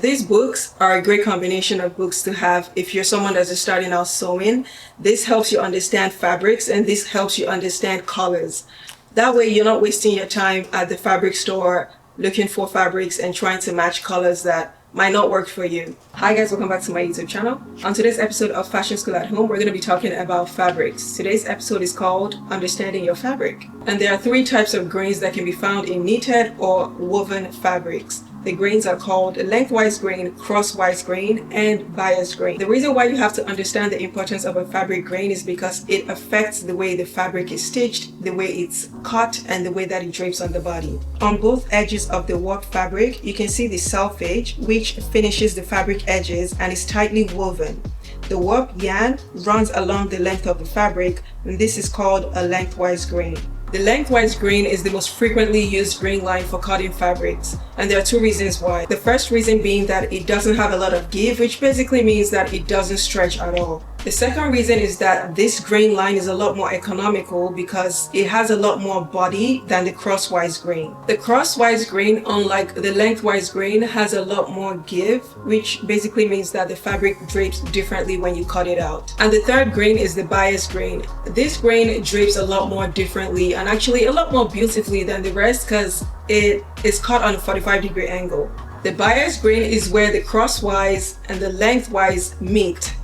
These books are a great combination of books to have if you're someone that's just starting out sewing. This helps you understand fabrics and this helps you understand colors. That way you're not wasting your time at the fabric store looking for fabrics and trying to match colors that might not work for you. Hi guys, welcome back to my YouTube channel. On today's episode of Fashion School at Home, we're going to be talking about fabrics. Today's episode is called Understanding Your Fabric. And there are three types of grains that can be found in knitted or woven fabrics. The grains are called lengthwise grain, crosswise grain, and bias grain. The reason why you have to understand the importance of a fabric grain is because it affects the way the fabric is stitched, the way it's cut, and the way that it drapes on the body. On both edges of the warp fabric, you can see the selfage, which finishes the fabric edges and is tightly woven. The warp yarn runs along the length of the fabric, and this is called a lengthwise grain. The lengthwise grain is the most frequently used grain line for cutting fabrics, and there are two reasons why. The first reason being that it doesn't have a lot of give, which basically means that it doesn't stretch at all. The second reason is that this grain line is a lot more economical because it has a lot more body than the crosswise grain. The crosswise grain, unlike the lengthwise grain, has a lot more give, which basically means that the fabric drapes differently when you cut it out. And the third grain is the bias grain. This grain drapes a lot more differently and actually a lot more beautifully than the rest because it is cut on a 45-degree angle. The bias grain is where the crosswise and the lengthwise meet.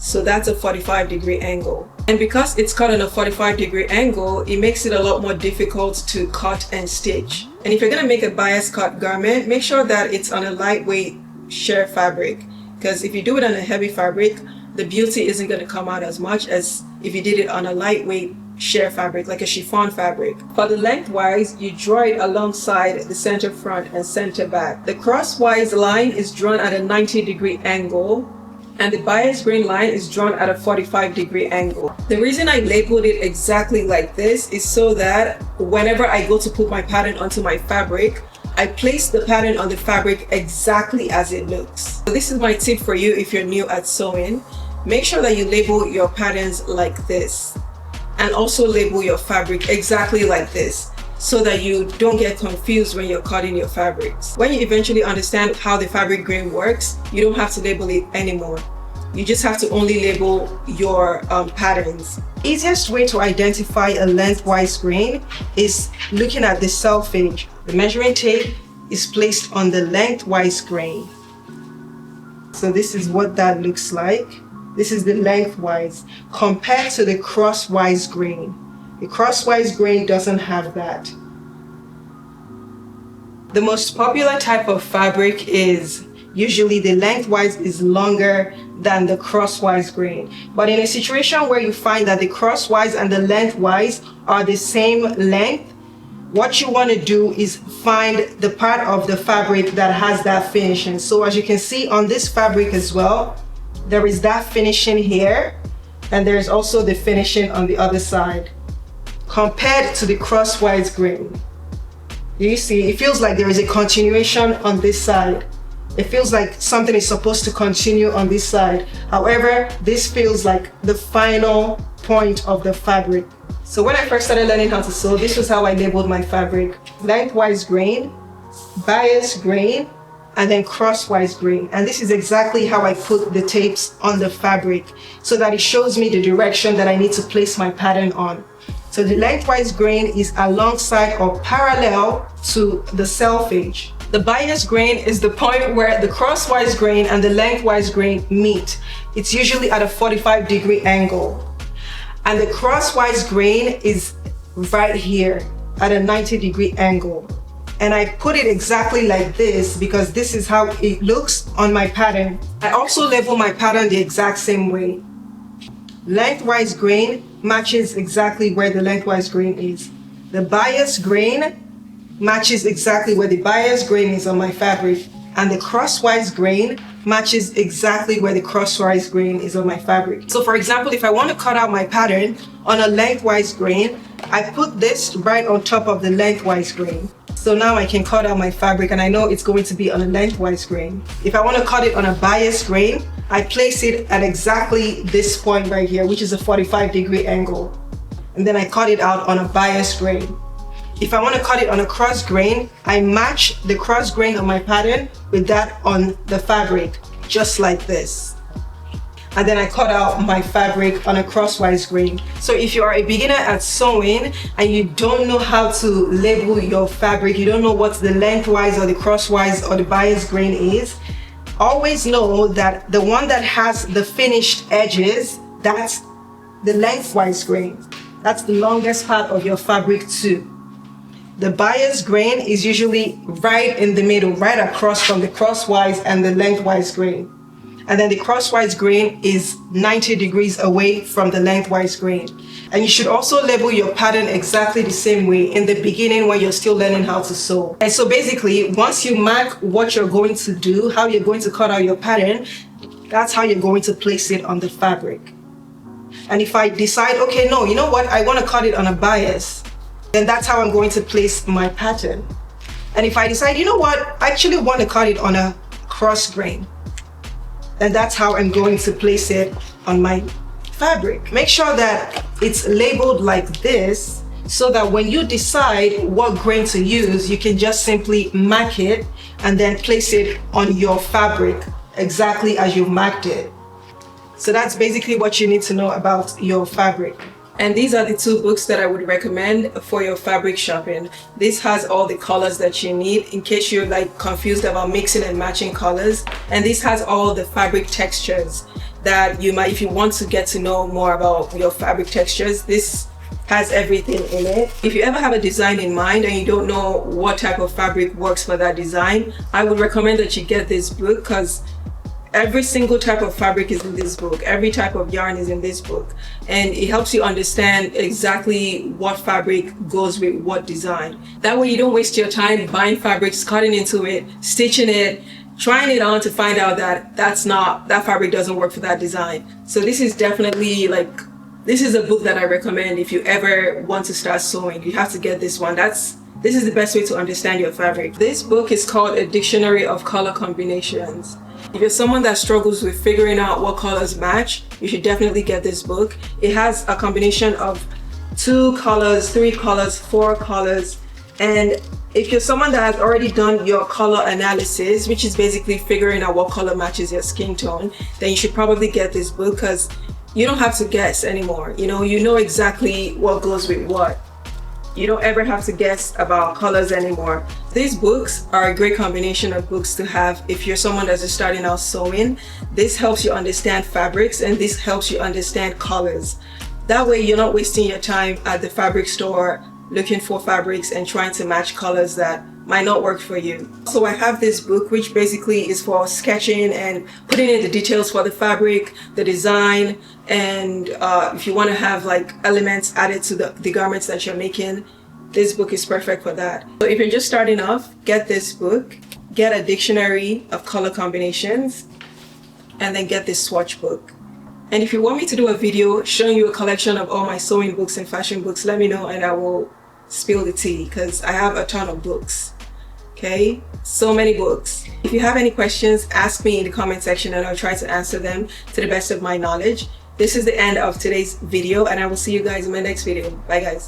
So that's a 45-degree angle. And because it's cut on a 45-degree angle, it makes it a lot more difficult to cut and stitch. And if you're gonna make a bias cut garment, make sure that it's on a lightweight sheer fabric. Because if you do it on a heavy fabric, the beauty isn't gonna come out as much as if you did it on a lightweight sheer fabric, like a chiffon fabric. For the lengthwise, you draw it alongside the center front and center back. The crosswise line is drawn at a 90-degree angle, and the bias grain line is drawn at a 45-degree angle. The reason I labeled it exactly like this is so that whenever I go to put my pattern onto my fabric, I place the pattern on the fabric exactly as it looks. So this is my tip for you if you're new at sewing. Make sure that you label your patterns like this, and also label your fabric exactly like this, so that you don't get confused when you're cutting your fabrics. When you eventually understand how the fabric grain works, you don't have to label it anymore. You just have to only label your patterns. Easiest way to identify a lengthwise grain is looking at the selfage. The measuring tape is placed on the lengthwise grain. So this is what that looks like. This is the lengthwise compared to the crosswise grain. The crosswise grain doesn't have that. The most popular type of fabric is usually the lengthwise is longer than the crosswise grain. But in a situation where you find that the crosswise and the lengthwise are the same length, what you want to do is find the part of the fabric that has that finishing. So as you can see on this fabric as well, there is that finishing here, and there's also the finishing on the other side. Compared to the crosswise grain, you see, it feels like there is a continuation on this side. It feels like something is supposed to continue on this side. However, this feels like the final point of the fabric. So when I first started learning how to sew, this was how I labeled my fabric: lengthwise grain, bias grain, and then crosswise grain. And this is exactly how I put the tapes on the fabric so that it shows me the direction that I need to place my pattern on. So the lengthwise grain is alongside or parallel to the selfage. The bias grain is the point where the crosswise grain and the lengthwise grain meet. It's usually at a 45-degree angle. And the crosswise grain is right here at a 90-degree angle. And I put it exactly like this because this is how it looks on my pattern. I also label my pattern the exact same way. Lengthwise grain matches exactly where the lengthwise grain is. The bias grain matches exactly where the bias grain is on my fabric, and the crosswise grain matches exactly where the crosswise grain is on my fabric. So for example, if I want to cut out my pattern on a lengthwise grain, I put this right on top of the lengthwise grain. So now I can cut out my fabric and I know it's going to be on a lengthwise grain. If I want to cut it on a bias grain, I place it at exactly this point right here, which is a 45-degree angle. And then I cut it out on a bias grain. If I want to cut it on a cross grain, I match the cross grain of my pattern with that on the fabric, just like this. And then I cut out my fabric on a crosswise grain. So if you are a beginner at sewing and you don't know how to label your fabric, you don't know what the lengthwise or the crosswise or the bias grain is, always know that the one that has the finished edges, that's the lengthwise grain. That's the longest part of your fabric too. The bias grain is usually right in the middle, right across from the crosswise and the lengthwise grain. And then the crosswise grain is 90 degrees away from the lengthwise grain. And you should also label your pattern exactly the same way in the beginning when you're still learning how to sew. And so basically, once you mark what you're going to do, how you're going to cut out your pattern, that's how you're going to place it on the fabric. And if I decide, okay, no, you know what, I want to cut it on a bias, then that's how I'm going to place my pattern. And if I decide, you know what, I actually want to cut it on a cross grain, and that's how I'm going to place it on my fabric. Make sure that it's labeled like this so that when you decide what grain to use, you can just simply mark it and then place it on your fabric exactly as you've marked it. So that's basically what you need to know about your fabric. And these are the two books that I would recommend for your fabric shopping. This has all the colors that you need in case you're like confused about mixing and matching colors. And this has all the fabric textures that you might, if you want to get to know more about your fabric textures, this has everything in it. If you ever have a design in mind and you don't know what type of fabric works for that design, I would recommend that you get this book because every single type of fabric is in this book. Every type of yarn is in this book. And it helps you understand exactly what fabric goes with what design. That way you don't waste your time buying fabrics, cutting into it, stitching it, trying it on to find out that that fabric doesn't work for that design. So this is definitely this is a book that I recommend if you ever want to start sewing. You have to get this one. This is the best way to understand your fabric. This book is called A Dictionary of Color Combinations. If you're someone that struggles with figuring out what colors match, you should definitely get this book. It has a combination of 2 colors, 3 colors, 4 colors. And if you're someone that has already done your color analysis, which is basically figuring out what color matches your skin tone, then you should probably get this book because you don't have to guess anymore. You know exactly what goes with what. You don't ever have to guess about colors anymore. These books are a great combination of books to have if you're someone that's just starting out sewing. This helps you understand fabrics and this helps you understand colors. That way you're not wasting your time at the fabric store looking for fabrics and trying to match colors that might not work for you. So I have this book which basically is for sketching and putting in the details for the fabric, the design, and if you want to have like elements added to the garments that you're making, this book is perfect for that. So if you're just starting off, get this book, get a dictionary of color combinations, and then get this swatch book. And if you want me to do a video showing you a collection of all my sewing books and fashion books, let me know and I will spill the tea because I have a ton of books. Okay, so many books. If you have any questions, ask me in the comment section and I'll try to answer them to the best of my knowledge. This is the end of today's video and I will see you guys in my next video. Bye guys.